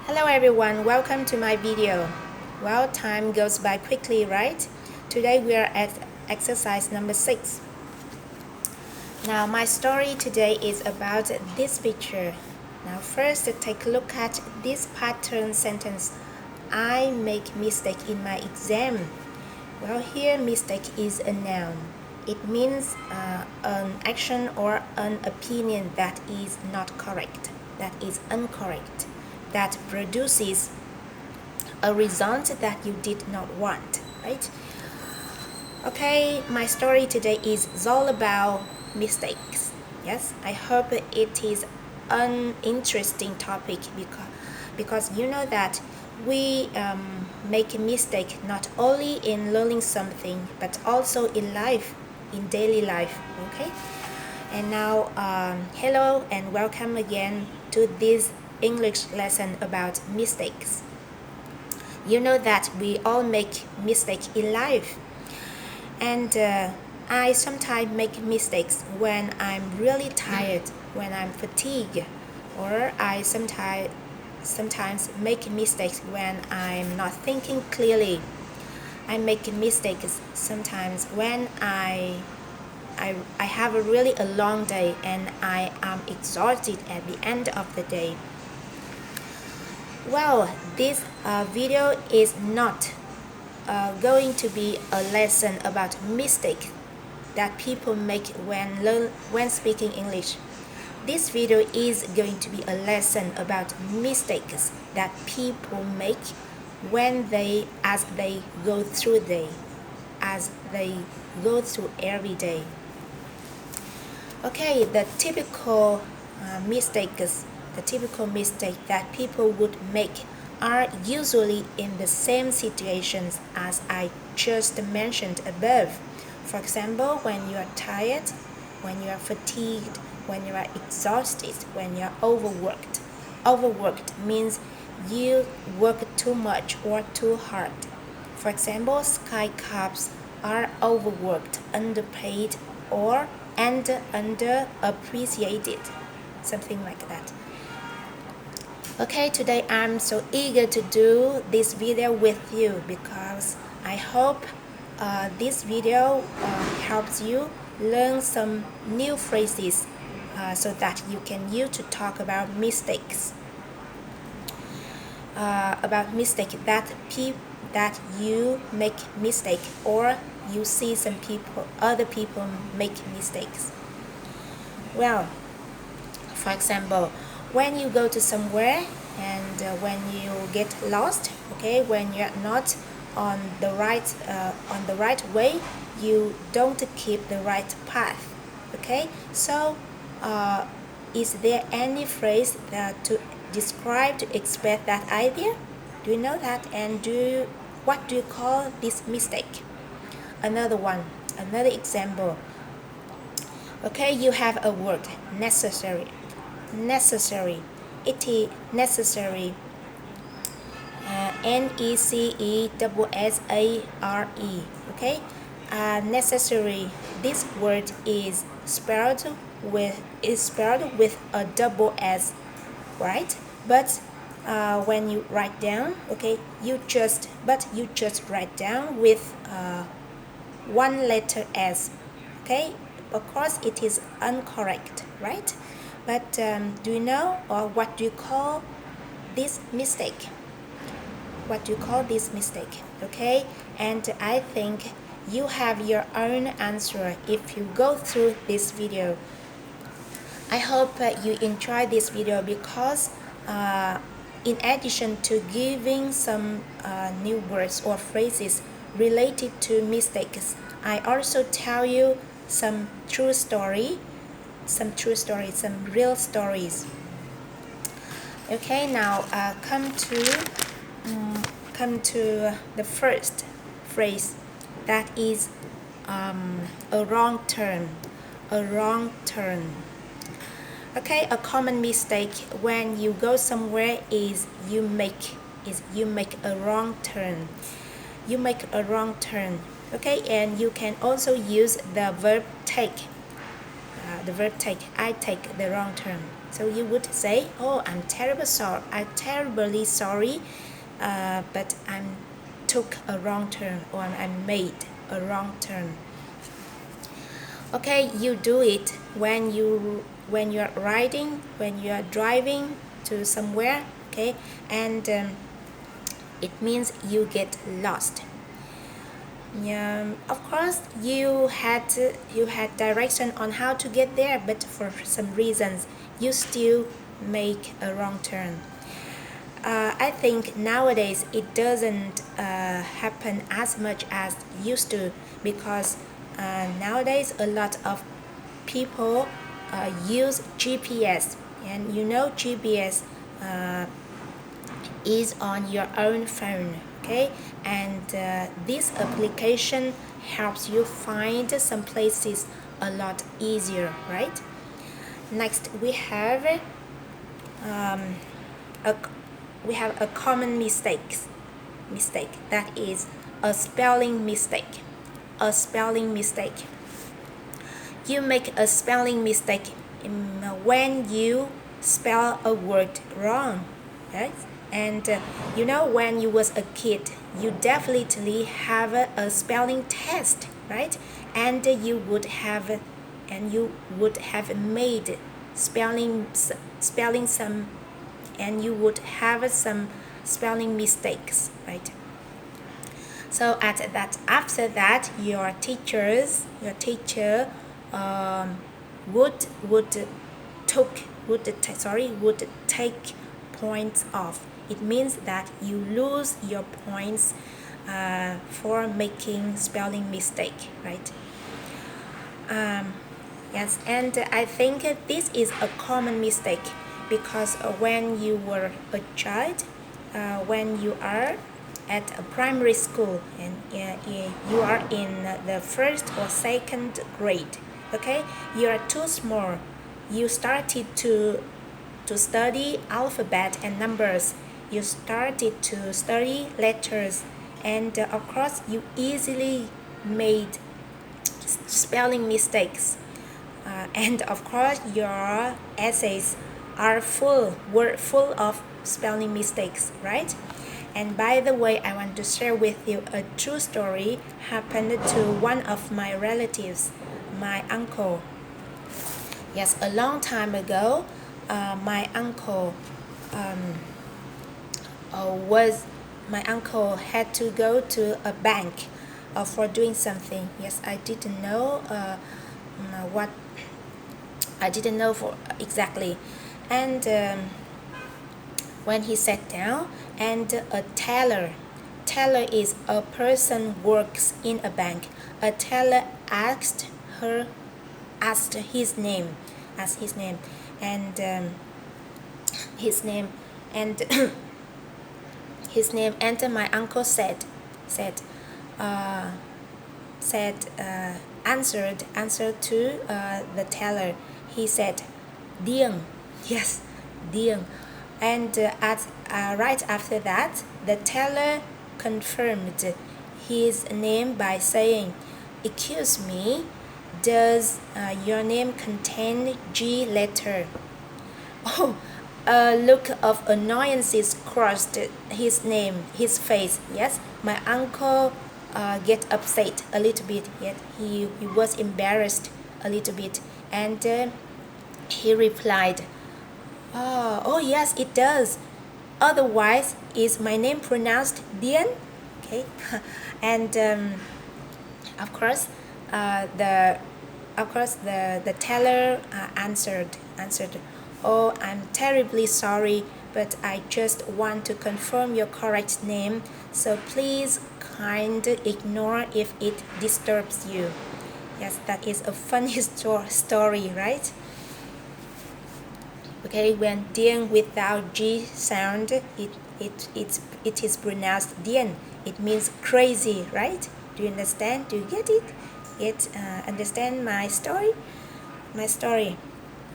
Hello everyone, welcome to my video. Well, time goes by quickly, right? Today we are at exercise number 6. Now my story today is about this picture. Now first take a look at this pattern sentence. I make mistake in my exam. Well, here mistake is a noun. It means an action or an opinion that is not correct, that is incorrect, that produces a result that you did not want, right? Okay, my story today is all about mistakes. Yes, I hope it is an interesting topic because you know that we make a mistake not only in learning something but also in life, in daily life. Okay, and now hello and welcome again to this English lesson about mistakes. You know that we all make mistakes in life, and I sometimes make mistakes when I'm really tired, when I'm fatigued, or I sometimes make mistakes when I'm not thinking clearly. I make mistakes sometimes when I have a long day and I am exhausted at the end of the day. Well, this video is not going to be a lesson about mistakes that people make when speaking English. This video is going to be a lesson about mistakes that people make as they go through every day. Okay, the typical mistake that people would make are usually in the same situations as I just mentioned above. For example, when you are tired, when you are fatigued, when you are exhausted, when you are overworked. Overworked means you work too much or too hard. For example, sky cops are overworked, underpaid, or underappreciated, something like that. Okay, today I'm so eager to do this video with you because I hope this video helps you learn some new phrases so that you can use to talk about mistakes. That you make mistake or you see other people make mistakes. Well, for example, when you go to somewhere and when you get lost, okay, when you're not on the right way, you don't keep the right path. Okay, so is there any phrase that to describe to express that idea? Do you know that? And what do you call this mistake? Another example. Okay, you have a word necessary. It is necessary. necessare. Okay, necessary. This word is spelled with a double s, right? But when you write down, okay, you just write down with one letter s. Okay, of course it is incorrect, right? But do you know, or what do you call this mistake? What do you call this mistake? Okay, and I think you have your own answer if you go through this video. I hope you enjoy this video because in addition to giving some new words or phrases related to mistakes, I also tell you some real stories. Okay, now come to the first phrase, that is a wrong turn. Okay, a common mistake when you go somewhere is you make a wrong turn. Okay, and you can also use the verb take. I take the wrong turn. So you would say, oh, I'm terribly sorry, but I took a wrong turn, or I made a wrong turn. Okay, you do it when you're riding, when you're driving to somewhere. Okay, and it means you get lost. Of course, you had direction on how to get there, but for some reasons, you still make a wrong turn. I think nowadays it doesn't happen as much as used to, because nowadays a lot of people use GPS, and you know GPS is on your own phone. Okay, and this application helps you find some places a lot easier, right? Next, we have a common mistake, that is a spelling mistake. You make a spelling mistake when you spell a word wrong, right? And you know, when you was a kid, you definitely have a spelling test, right? And you would have made spelling some, and you would have some spelling mistakes, right? So after that, your teacher would take points off. It means that you lose your points for making spelling mistake, right? Yes, and I think this is a common mistake, because when you were a child, when you are at a primary school, and you are in the first or second grade, okay, you are too small. You started to study alphabet and numbers. You started to study letters, and of course you easily made spelling mistakes. And of course your essays were full of spelling mistakes, right? And by the way, I want to share with you a true story happened to one of my relatives, my uncle. Yes, a long time ago, my uncle had to go to a bank for doing something. Yes, I didn't know what I didn't know for exactly. And when he sat down, and a teller is a person works in a bank. A teller asked his name, and his name, and his name, and my uncle answered to the teller. He said, "Dieng." Yes, Dieng. And right after that, the teller confirmed his name by saying, "Excuse me, does your name contain G letter?" Oh, a look of annoyance crossed his face. Yes, my uncle get upset a little bit. Yet he was embarrassed a little bit, and he replied, oh yes, it does. Otherwise, is my name pronounced Dien?" Okay, and of course, the teller answered, "Oh, I'm terribly sorry, but I just want to confirm your correct name. So please ignore if it disturbs you." Yes, that is a funny story, right? Okay, when Dien without G sound, it is pronounced Dien. It means crazy, right? Do you understand? Do you get it? Understand my story?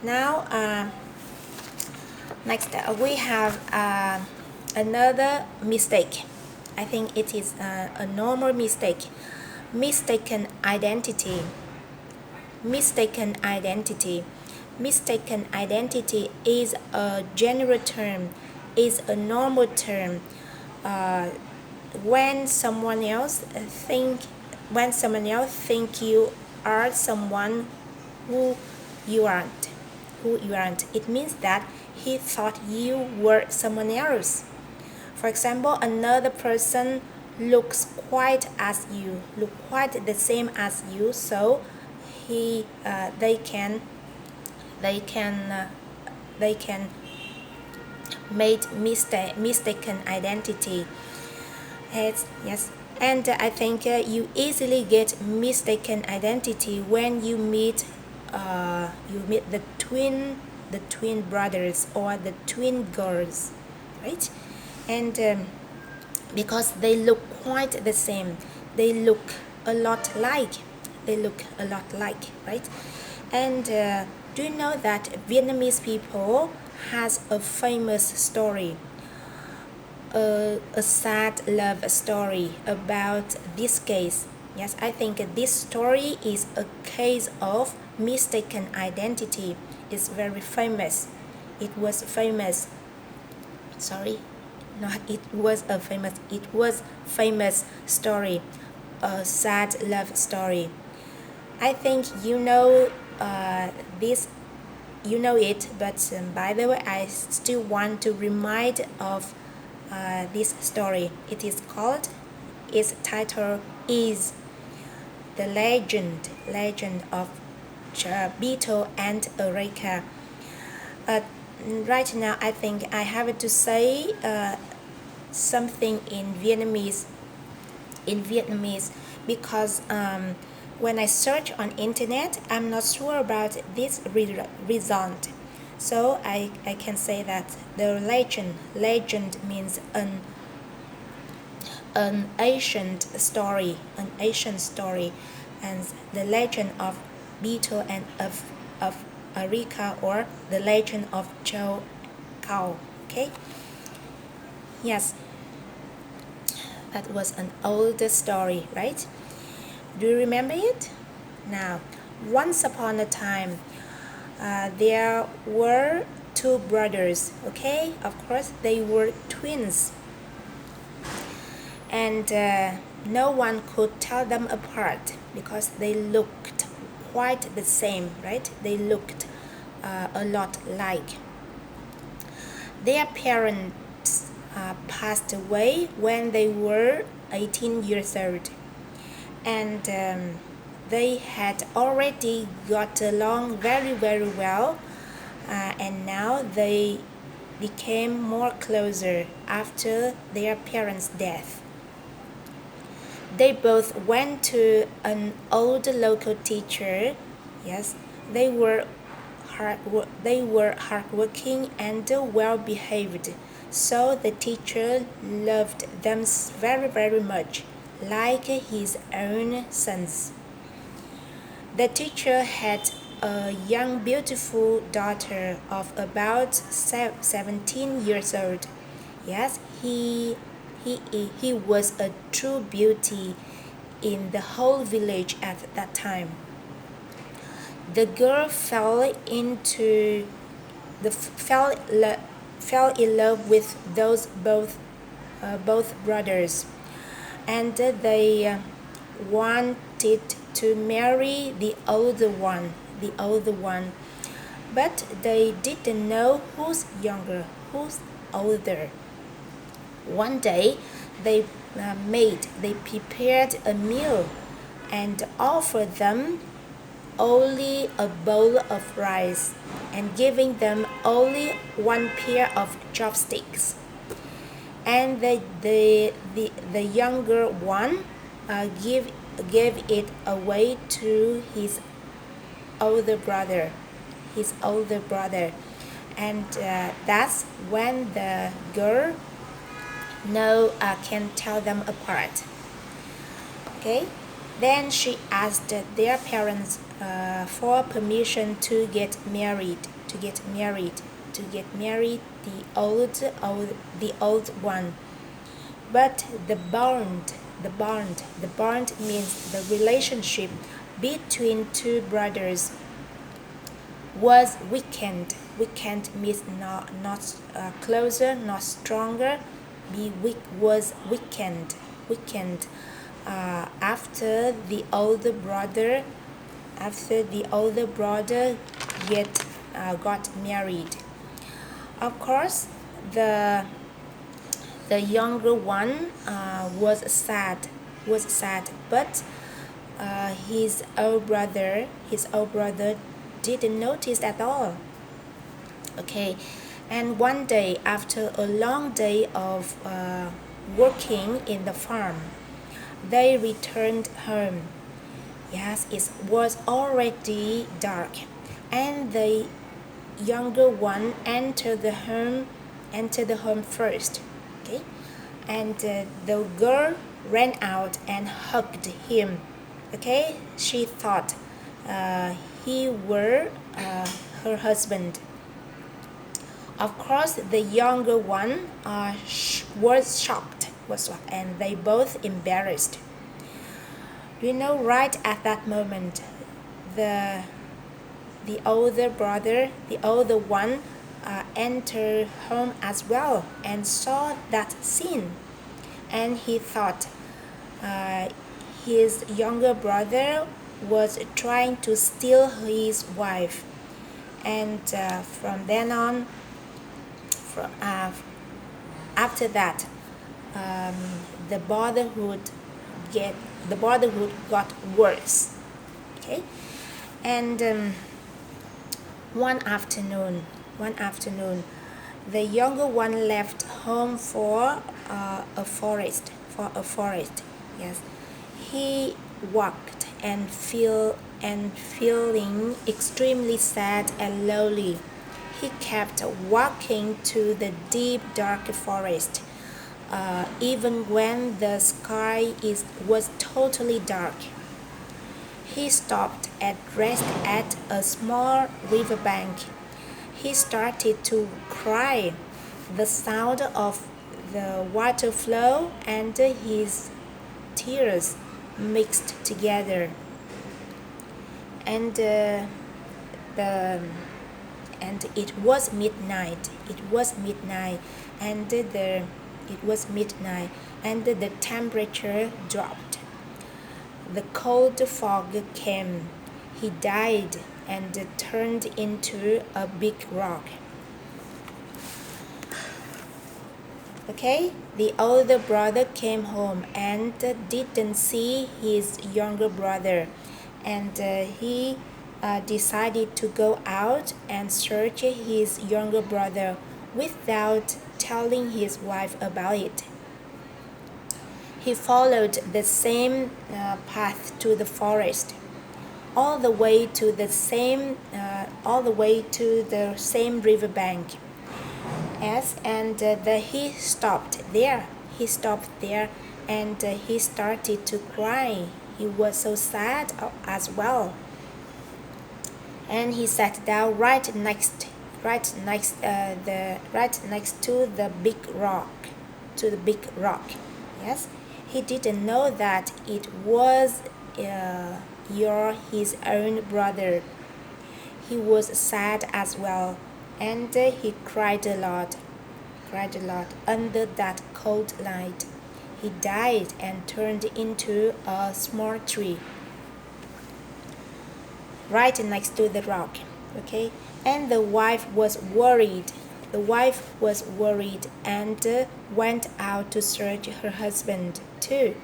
Now, next we have another mistake. I think it is a normal mistake. Mistaken identity. mistaken identity is a general term, is a normal term. Uh, when someone else think when someone else think you are someone who you aren't, it means that he thought you were someone else. For example, another person looks quite as you, look quite the same as you, so he they can uh, they can made mistaken identity. Yes, and I think you easily get mistaken identity when you meet the twin brothers or the twin girls, right? And because they look quite the same, they look a lot like, right? And do you know that Vietnamese people has a famous story, a sad love story about this case? Yes, I think this story is a case of mistaken identity. It's very famous. It was famous. Sorry, not it was a famous. It was famous story, a sad love story. I think you know this, you know it, but by the way, I still want to remind of this story. Its title is The Legend of Beetle and Eureka. Uh, right now, I think I have to say something in Vietnamese because when I search on internet, I'm not sure about this result. So I can say that the legend means an ancient story, and the legend of Beetle and of Arika, or the legend of Joe Cow. Okay, yes, that was an old story, right? Do you remember it? Now, once upon a time, there were two brothers. Okay, of course, they were twins, and no one could tell them apart because they looked quite the same, right? They looked a lot like. Their parents passed away when they were 18 years old, and they had already got along very well, and now they became more closer after their parents' death. They both went to an old local teacher. Yes, they were hardworking and well behaved, so the teacher loved them very much, like his own sons. The teacher had a young beautiful daughter of about 17 years old. Yes, he was a true beauty in the whole village at that time. The girl fell in love with those both brothers, and they wanted to marry the older one, but they didn't know who's younger, who's older. One day, they prepared a meal and offered them only a bowl of rice and giving them only one pair of chopsticks. And the younger one gave it away to older brother, his older brother, and that's when the girl can tell them apart. Okay, then she asked their parents for permission to get married, the old one. But the bond means the relationship between two brothers was weakened. Weakened means not closer, not stronger. Be weak was weakened. Weakened after the older brother. After the older brother got married. Of course, the younger one was sad, but his old brother didn't notice at all. Okay, and one day after a long day of working in the farm, they returned home. Yes, it was already dark, and the younger one entered the home first. Okay, and the girl ran out and hugged him. Okay, she thought he were her husband. Of course, the younger one was shocked, and they both embarrassed. You know, right at that moment, the older brother, the older one, entered home as well and saw that scene, and he thought his younger brother was trying to steal his wife, and from then on, after that, um, the brotherhood got worse. Okay, and one afternoon, the younger one left home for a forest. Yes, he walked and feeling extremely sad and lonely. He kept walking to the deep dark forest, even when the sky was totally dark. He stopped at rest at a small riverbank. He started to cry. The sound of the water flow and his tears mixed together. And it was midnight. And the temperature dropped. The cold fog came. He died and turned into a big rock. Okay, the older brother came home and didn't see his younger brother, and he decided to go out and search his younger brother without telling his wife about it. He followed the same path to the forest, all the way to the same riverbank. Yes, and he stopped there. And he started to cry. He was so sad as well. And he sat down right next to the big rock. Yes, he didn't know that it was his own brother. He was sad as well, and he cried a lot under that cold light. He died and turned into a small tree right next to the rock. Okay, and the wife was worried. And went out to search her husband too.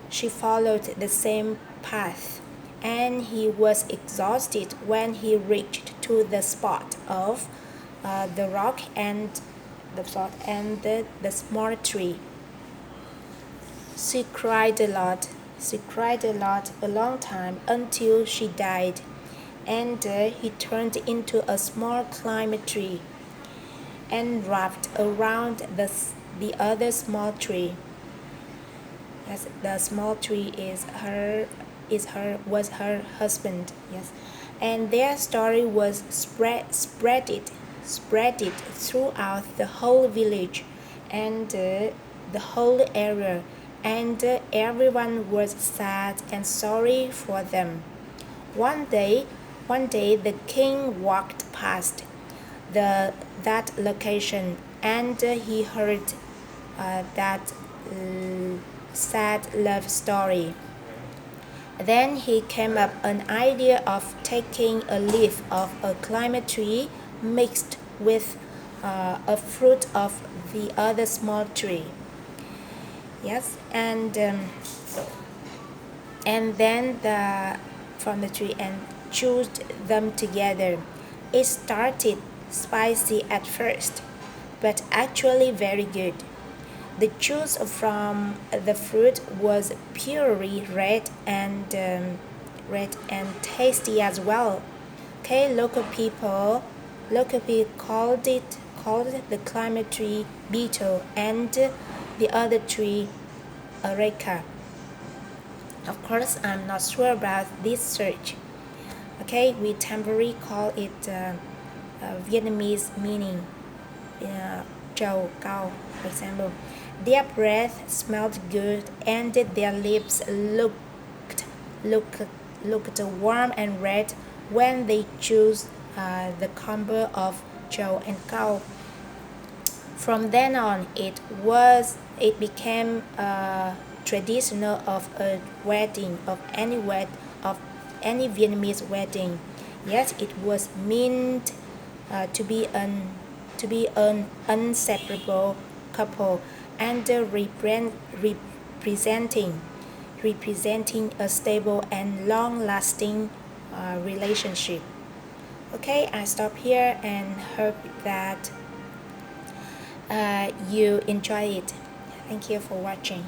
She followed the same path, and he was exhausted when he reached to the spot of the rock and the small tree. She cried a lot, a long time, until she died, and he turned into a small climber tree and wrapped around the other small tree. Yes, the small tree was her husband. Yes, and their story was spread it throughout the whole village and the whole area, and everyone was sad and sorry for them. One day, One day the king walked past that location and he heard that sad love story. Then he came up an idea of taking a leaf of a climate tree mixed with a fruit of the other small tree. Yes, and then from the tree and chewed them together. It started spicy at first, but actually very good. The juice from the fruit was purely red and tasty as well. Okay, local people called the climate tree beetle and the other tree areca. Of course, I'm not sure about this search. Okay, we temporarily call it Vietnamese meaning, trầu cao, for example. Their breath smelled good and their lips looked, looked warm and red when they chose the combo of trầu and cao. From then on, it became traditional of a wedding of any Vietnamese wedding. Yes, it was meant to be an inseparable couple and representing a stable and long-lasting relationship. Okay, I stop here and hope that you enjoy it. Thank you for watching.